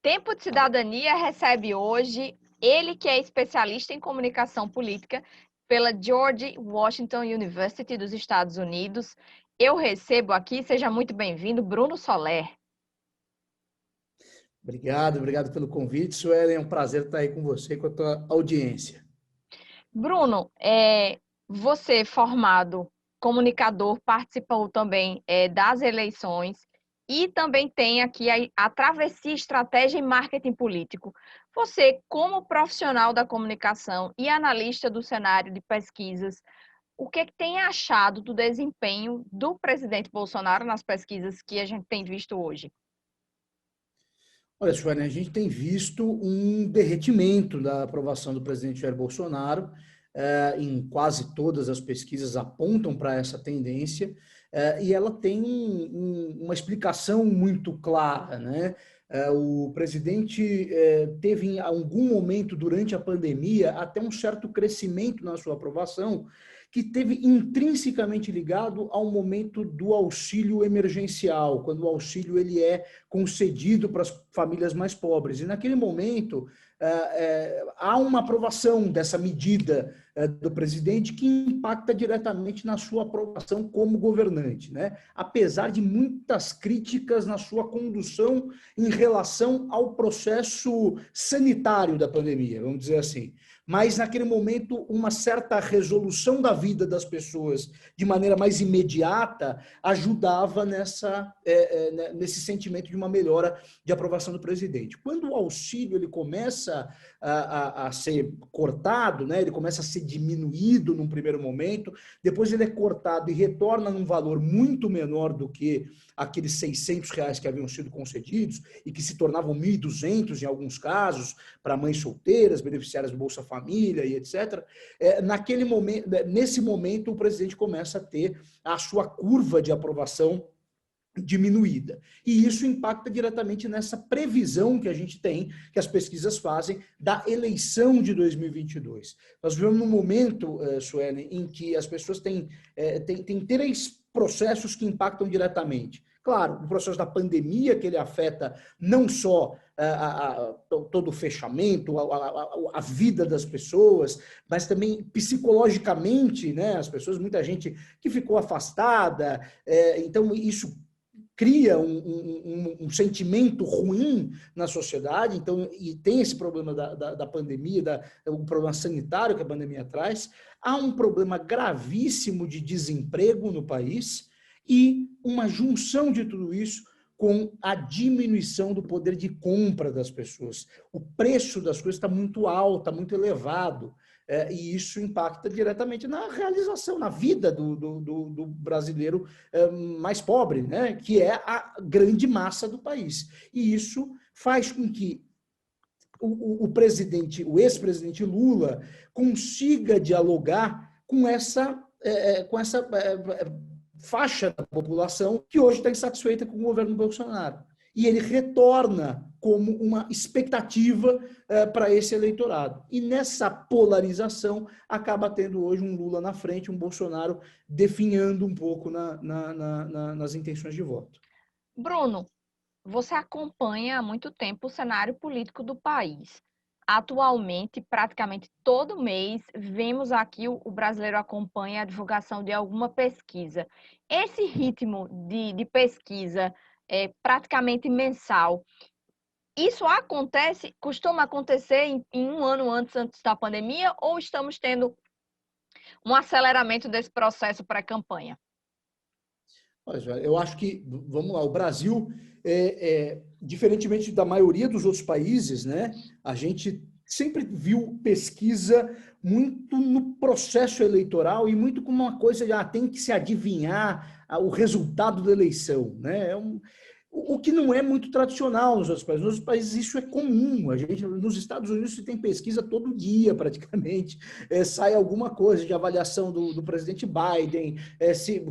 Tempo de Cidadania recebe hoje ele que é especialista em comunicação política pela George Washington University dos Estados Unidos. Eu recebo aqui, seja muito bem-vindo, Bruno Soler. Obrigado pelo convite, Suelen. É um prazer estar aí com você e com a tua audiência. Bruno, você formado comunicador, participou também das eleições e também tem aqui a travessia estratégia e marketing político. Você, como profissional da comunicação e analista do cenário de pesquisas, o que tem achado do desempenho do presidente Bolsonaro nas pesquisas que a gente tem visto hoje? Olha, Suelen, a gente tem visto um derretimento da aprovação do presidente Jair Bolsonaro. Em quase todas as pesquisas apontam para essa tendência, e ela tem uma explicação muito clara, né? O presidente teve em algum momento durante a pandemia até um certo crescimento na sua aprovação, que teve intrinsecamente ligado ao momento do auxílio emergencial, quando o auxílio ele é concedido para as famílias mais pobres. E naquele momento há uma aprovação dessa medida do presidente que impacta diretamente na sua aprovação como governante, né? Apesar de muitas críticas na sua condução em relação ao processo sanitário da pandemia, vamos dizer assim. Mas naquele momento uma certa resolução da vida das pessoas de maneira mais imediata ajudava nesse sentimento de uma melhora de aprovação do presidente. Quando o auxílio ele começa a ser cortado, né, ele começa a ser diminuído num primeiro momento, depois ele é cortado e retorna num valor muito menor do que aqueles R$ 600 que haviam sido concedidos e que se tornavam 1.200 em alguns casos para mães solteiras, beneficiárias do Bolsa Família e etc. Nesse momento, o presidente começa a ter a sua curva de aprovação diminuída. E isso impacta diretamente nessa previsão que a gente tem, que as pesquisas fazem, da eleição de 2022. Nós vivemos num momento, Suelen, em que as pessoas têm três processos que impactam diretamente. Claro, o processo da pandemia, que ele afeta não só todo o fechamento, a vida das pessoas, mas também psicologicamente, né? As pessoas, muita gente que ficou afastada, então isso cria um sentimento ruim na sociedade, então, e tem esse problema da pandemia, o problema sanitário que a pandemia traz. Há um problema gravíssimo de desemprego no país e uma junção de tudo isso com a diminuição do poder de compra das pessoas. O preço das coisas está muito alto, está muito elevado. E isso impacta diretamente na realização, na vida do brasileiro mais pobre, né? Que é a grande massa do país. E isso faz com que o ex-presidente Lula consiga dialogar com essa faixa da população que hoje está insatisfeita com o governo Bolsonaro. E ele retorna como uma expectativa para esse eleitorado. E nessa polarização acaba tendo hoje um Lula na frente, um Bolsonaro definhando um pouco nas intenções de voto. Bruno, você acompanha há muito tempo o cenário político do país. Atualmente, praticamente todo mês, vemos aqui o brasileiro acompanha a divulgação de alguma pesquisa. Esse ritmo de pesquisa é praticamente mensal. Isso costuma acontecer em um ano antes da pandemia, ou estamos tendo um aceleramento desse processo pré-campanha? Eu acho que, vamos lá, o Brasil, diferentemente da maioria dos outros países, né, a gente sempre viu pesquisa muito no processo eleitoral e muito como uma coisa de tem que se adivinhar o resultado da eleição, né? O que não é muito tradicional nos outros países. Nos outros países isso é comum. Nos Estados Unidos se tem pesquisa todo dia, praticamente. Sai alguma coisa de avaliação do presidente Biden,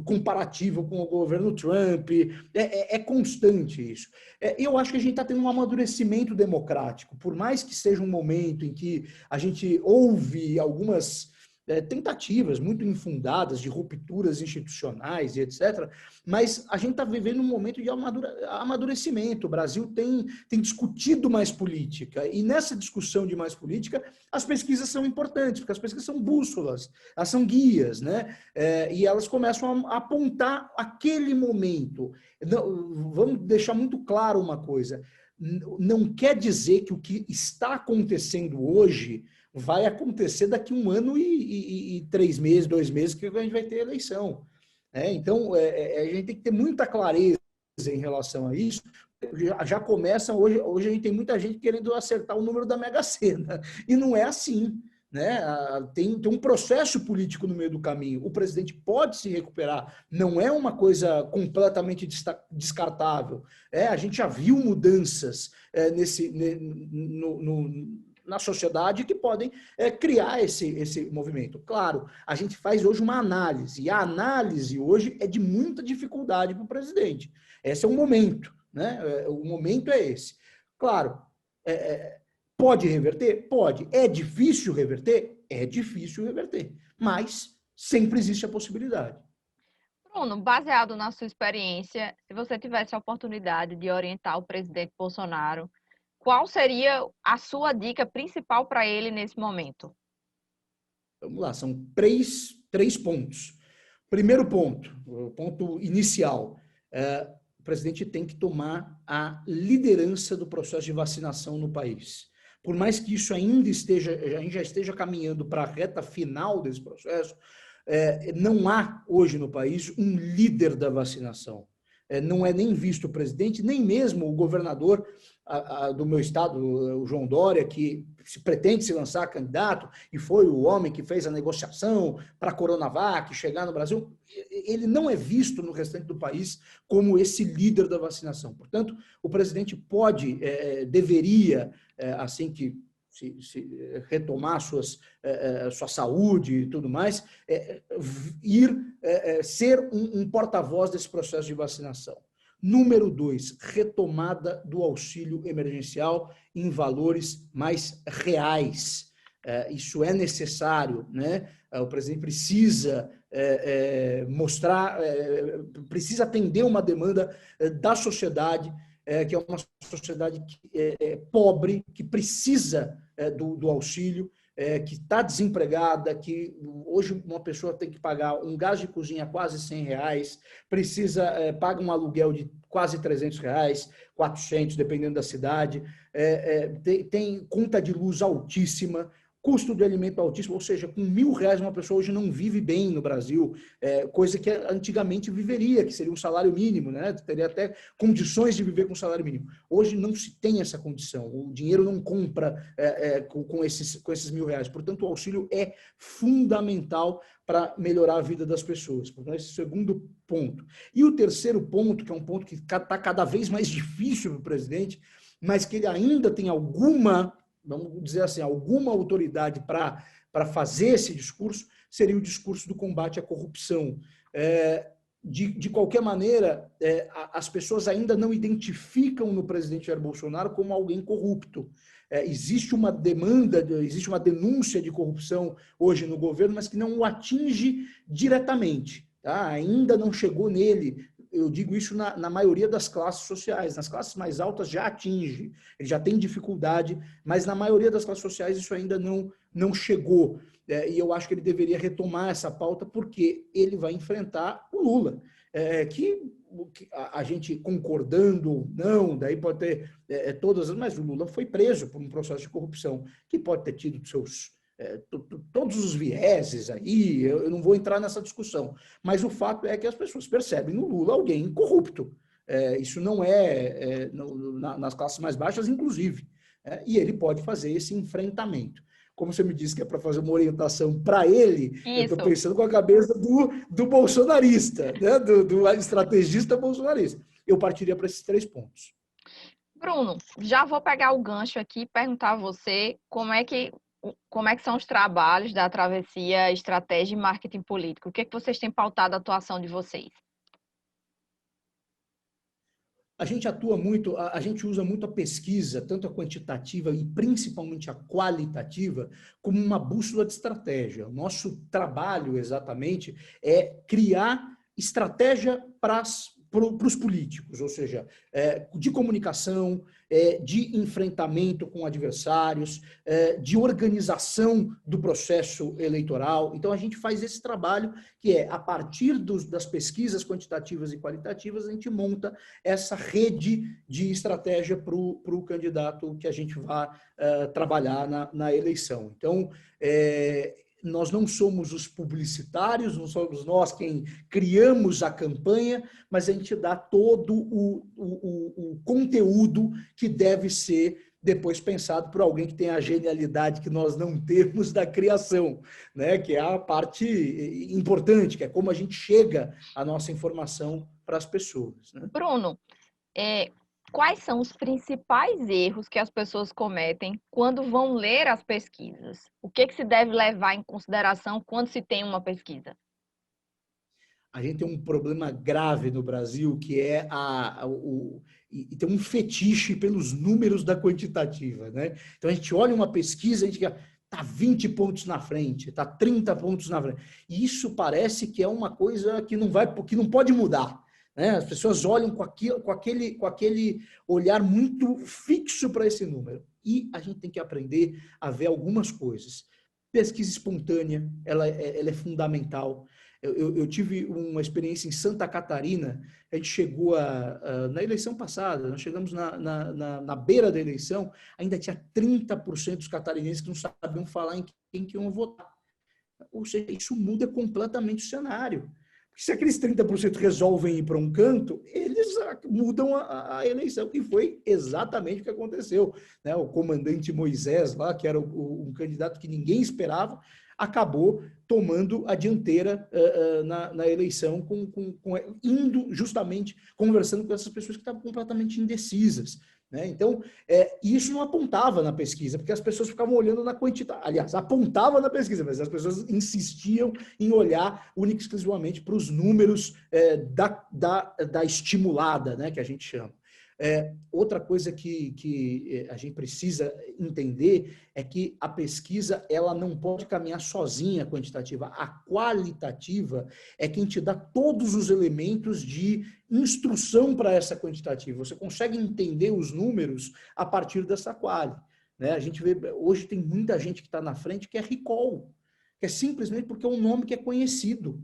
comparativo com o governo Trump. É constante isso. Eu acho que a gente está tendo um amadurecimento democrático. Por mais que seja um momento em que a gente ouve algumas tentativas muito infundadas de rupturas institucionais e etc., mas a gente está vivendo um momento de amadurecimento. O Brasil tem discutido mais política, e nessa discussão de mais política, as pesquisas são importantes, porque as pesquisas são bússolas, elas são guias, né? E elas começam a apontar aquele momento. Vamos deixar muito claro uma coisa, não quer dizer que o que está acontecendo hoje vai acontecer daqui 1 ano e 3 meses, 2 meses, que a gente vai ter eleição. Então, a gente tem que ter muita clareza em relação a isso. Já começa, hoje a gente tem muita gente querendo acertar o número da Mega Sena, e não é assim. Né? Tem um processo político no meio do caminho. O presidente pode se recuperar, não é uma coisa completamente descartável. A gente já viu mudanças na sociedade que podem criar esse movimento. Claro, a gente faz hoje uma análise, e a análise hoje é de muita dificuldade para o presidente. Esse é o momento, né? O momento é esse. Claro, pode reverter? Pode. É difícil reverter? É difícil reverter, mas sempre existe a possibilidade. Bruno, baseado na sua experiência, se você tivesse a oportunidade de orientar o presidente Bolsonaro, qual seria a sua dica principal para ele nesse momento? Vamos lá, são três pontos. Primeiro ponto, o ponto inicial, o presidente tem que tomar a liderança do processo de vacinação no país. Por mais que isso ainda já esteja caminhando para a reta final desse processo, não há hoje no país um líder da vacinação. Não é nem visto o presidente, nem mesmo o governador do meu estado, o João Dória, que pretende se lançar candidato e foi o homem que fez a negociação para a Coronavac chegar no Brasil. Ele não é visto no restante do país como esse líder da vacinação. Portanto, o presidente deveria, assim que se retomar sua saúde e tudo mais, ser um porta-voz desse processo de vacinação. Número 2, retomada do auxílio emergencial em valores mais reais. Isso é necessário, né? O presidente precisa mostrar, precisa atender uma demanda da sociedade, que é uma sociedade pobre, que precisa do auxílio, que está desempregada, que hoje uma pessoa tem que pagar um gás de cozinha quase R$100, paga um aluguel de quase R$300, 400, dependendo da cidade, tem conta de luz altíssima, custo de alimento altíssimo, ou seja, com R$1.000 uma pessoa hoje não vive bem no Brasil, coisa que antigamente viveria, que seria um salário mínimo, né? Teria até condições de viver com salário mínimo. Hoje não se tem essa condição, o dinheiro não compra com esses R$1.000. Portanto, o auxílio é fundamental para melhorar a vida das pessoas. Portanto, esse é o segundo ponto. E o terceiro ponto, que é um ponto que está cada vez mais difícil para o presidente, mas que ele ainda tem vamos dizer assim, alguma autoridade para fazer esse discurso, seria o discurso do combate à corrupção. De qualquer maneira, as pessoas ainda não identificam no presidente Jair Bolsonaro como alguém corrupto. Existe uma demanda, existe uma denúncia de corrupção hoje no governo, mas que não o atinge diretamente. Tá? Ainda não chegou nele. Eu digo isso na maioria das classes sociais. Nas classes mais altas já atinge, ele já tem dificuldade, mas na maioria das classes sociais isso ainda não chegou. E eu acho que ele deveria retomar essa pauta, porque ele vai enfrentar o Lula, que a gente concordando ou não, daí pode ter mas o Lula foi preso por um processo de corrupção, que pode ter tido todos os vieses aí, eu não vou entrar nessa discussão, mas o fato é que as pessoas percebem no Lula alguém corrupto. Isso não nas classes mais baixas, inclusive. E ele pode fazer esse enfrentamento. Como você me disse que é para fazer uma orientação para ele, eu estou pensando com a cabeça do bolsonarista, né? do estrategista bolsonarista. Eu partiria para esses 3 pontos. Bruno, já vou pegar o gancho aqui e perguntar a você como é que são os trabalhos da Travessia Estratégia e Marketing Político? O que é que vocês têm pautado a atuação de vocês? A gente atua muito, a gente usa muito a pesquisa, tanto a quantitativa e principalmente a qualitativa, como uma bússola de estratégia. O nosso trabalho, exatamente, é criar estratégia para os políticos, ou seja, de comunicação, de enfrentamento com adversários, de organização do processo eleitoral. Então, a gente faz esse trabalho que é, a partir das pesquisas quantitativas e qualitativas, a gente monta essa rede de estratégia para o candidato que a gente vai trabalhar na eleição. Então, nós não somos os publicitários, não somos nós quem criamos a campanha, mas a gente dá todo o conteúdo que deve ser depois pensado por alguém que tem a genialidade que nós não temos da criação, né? Que é a parte importante, que é como a gente chega a nossa informação para as pessoas. Né? Bruno, quais são os principais erros que as pessoas cometem quando vão ler as pesquisas? O que se deve levar em consideração quando se tem uma pesquisa? A gente tem um problema grave no Brasil, que é e tem um fetiche pelos números da quantitativa. Né? Então, a gente olha uma pesquisa, a gente está 20 pontos na frente, está 30 pontos na frente. E isso parece que é uma coisa que não pode mudar. Né? As pessoas olham com aquele olhar muito fixo para esse número. E a gente tem que aprender a ver algumas coisas. Pesquisa espontânea, ela é fundamental. Eu tive uma experiência em Santa Catarina, a gente chegou na eleição passada, nós chegamos na beira da eleição, ainda tinha 30% dos catarinenses que não sabiam falar em quem que iam votar. Ou seja, isso muda completamente o cenário. Porque se aqueles 30% resolvem ir para um canto, eles mudam a eleição. E foi exatamente o que aconteceu. Né? O comandante Moisés, lá, que era um candidato que ninguém esperava, acabou tomando a dianteira na eleição, indo justamente conversando com essas pessoas que estavam completamente indecisas. Né? Então, isso não apontava na pesquisa, porque as pessoas ficavam olhando na quantidade. Aliás, apontava na pesquisa, mas as pessoas insistiam em olhar única e exclusivamente para os números da estimulada, né, que a gente chama. Outra coisa que a gente precisa entender é que a pesquisa ela não pode caminhar sozinha quantitativa. A qualitativa é quem te dá todos os elementos de instrução para essa quantitativa. Você consegue entender os números a partir dessa quali. Né? A gente vê, hoje tem muita gente que está na frente que é recall, que é simplesmente porque é um nome que é conhecido.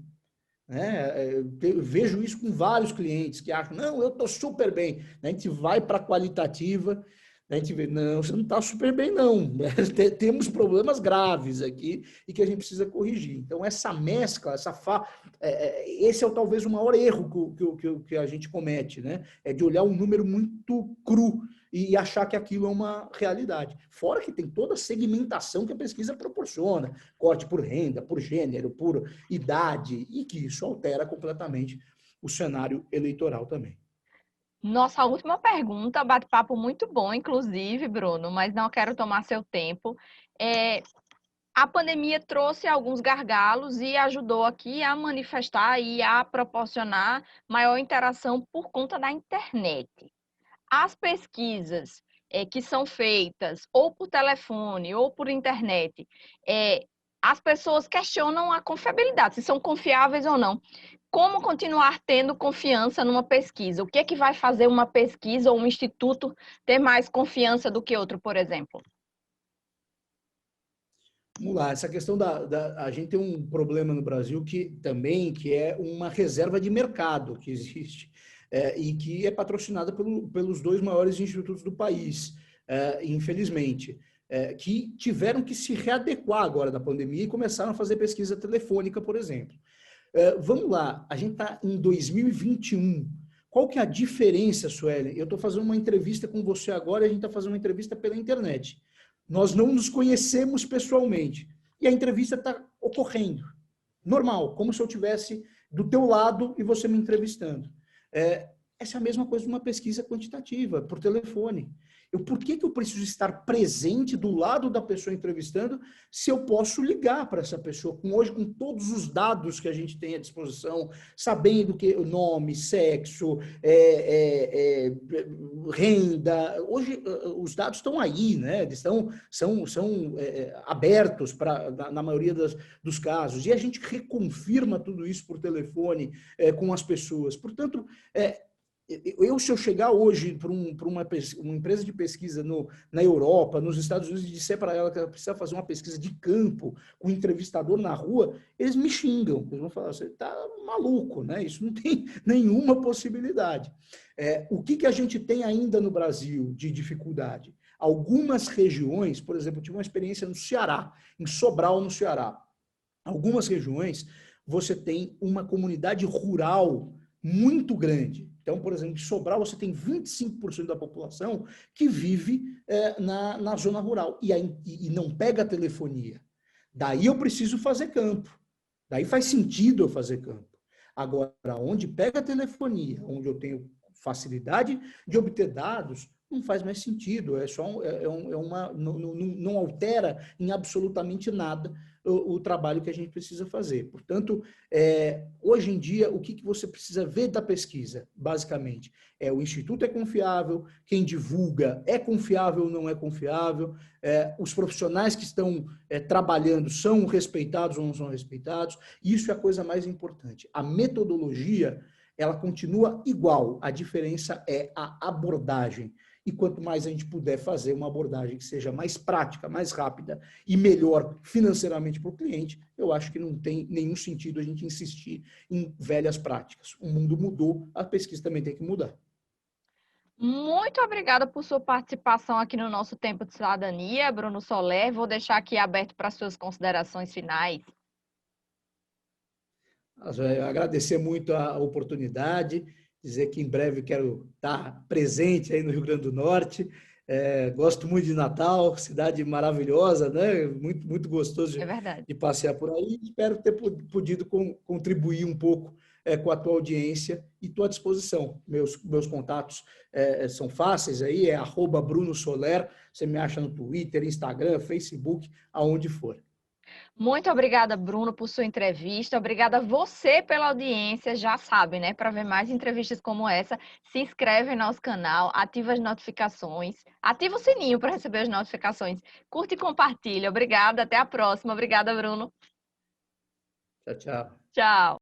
Eu vejo isso com vários clientes que acham, não, eu estou super bem. A gente vai para a qualitativa, a gente vê, não, você não está super bem, não. Temos problemas graves aqui e que a gente precisa corrigir. Então, essa mescla, esse é talvez o maior erro que a gente comete, né? É de olhar um número muito cru e achar que aquilo é uma realidade. Fora que tem toda a segmentação que a pesquisa proporciona, corte por renda, por gênero, por idade, e que isso altera completamente o cenário eleitoral também. Nossa última pergunta, bate-papo muito bom, inclusive, Bruno, mas não quero tomar seu tempo. A pandemia trouxe alguns gargalos e ajudou aqui a manifestar e a proporcionar maior interação por conta da internet. As pesquisas que são feitas ou por telefone ou por internet, as pessoas questionam a confiabilidade, se são confiáveis ou não. Como continuar tendo confiança numa pesquisa? O que é que vai fazer uma pesquisa ou um instituto ter mais confiança do que outro, por exemplo? Vamos lá, essa questão a gente tem um problema no Brasil que é uma reserva de mercado que existe e que é patrocinada pelos dois maiores institutos do país, infelizmente, que tiveram que se readequar agora da pandemia e começaram a fazer pesquisa telefônica, por exemplo. Vamos lá, a gente está em 2021. Qual que é a diferença, Sueli? Eu estou fazendo uma entrevista com você agora e a gente está fazendo uma entrevista pela internet. Nós não nos conhecemos pessoalmente. E a entrevista está ocorrendo. Normal, como se eu estivesse do teu lado e você me entrevistando. Essa é a mesma coisa de uma pesquisa quantitativa, por telefone. Por que eu preciso estar presente do lado da pessoa entrevistando se eu posso ligar para essa pessoa hoje com todos os dados que a gente tem à disposição, sabendo que o nome, sexo, renda. Hoje os dados estão aí, né? Eles são abertos na maioria dos casos. E a gente reconfirma tudo isso por telefone com as pessoas. Portanto, se eu chegar hoje para uma empresa de pesquisa na Europa, nos Estados Unidos, e disser para ela que ela precisa fazer uma pesquisa de campo com um entrevistador na rua, eles me xingam. Eles vão falar, você está maluco, né? Isso não tem nenhuma possibilidade. O que a gente tem ainda no Brasil de dificuldade? Algumas regiões, por exemplo, eu tive uma experiência no Ceará, em Sobral, no Ceará. Algumas regiões, você tem uma comunidade rural muito grande. Então, por exemplo, em Sobral, você tem 25% da população que vive na zona rural e não pega telefonia. Daí eu preciso fazer campo. Daí faz sentido eu fazer campo. Agora, onde pega a telefonia, onde eu tenho facilidade de obter dados, não faz mais sentido. Não altera em absolutamente nada o trabalho que a gente precisa fazer. Portanto, hoje em dia, o que você precisa ver da pesquisa, basicamente? O instituto é confiável, quem divulga é confiável ou não é confiável, os profissionais que estão trabalhando são respeitados ou não são respeitados, isso é a coisa mais importante. A metodologia, ela continua igual, a diferença é a abordagem. E quanto mais a gente puder fazer uma abordagem que seja mais prática, mais rápida e melhor financeiramente para o cliente, eu acho que não tem nenhum sentido a gente insistir em velhas práticas. O mundo mudou, a pesquisa também tem que mudar. Muito obrigada por sua participação aqui no nosso Tempo de Cidadania, Bruno Soler. Vou deixar aqui aberto para as suas considerações finais. Eu agradecer muito a oportunidade, dizer que em breve quero estar presente aí no Rio Grande do Norte. Gosto muito de Natal, cidade maravilhosa, né? Muito, muito gostoso de passear por aí. Espero ter podido contribuir um pouco com a tua audiência e estou à disposição. Meus contatos são fáceis aí, @Bruno Soler. Você me acha no Twitter, Instagram, Facebook, aonde for. Muito obrigada, Bruno, por sua entrevista. Obrigada a você pela audiência. Já sabe, né? Para ver mais entrevistas como essa, se inscreve no nosso canal, ativa as notificações, ativa o sininho para receber as notificações. Curte e compartilha. Obrigada. Até a próxima. Obrigada, Bruno. Tchau, tchau. Tchau.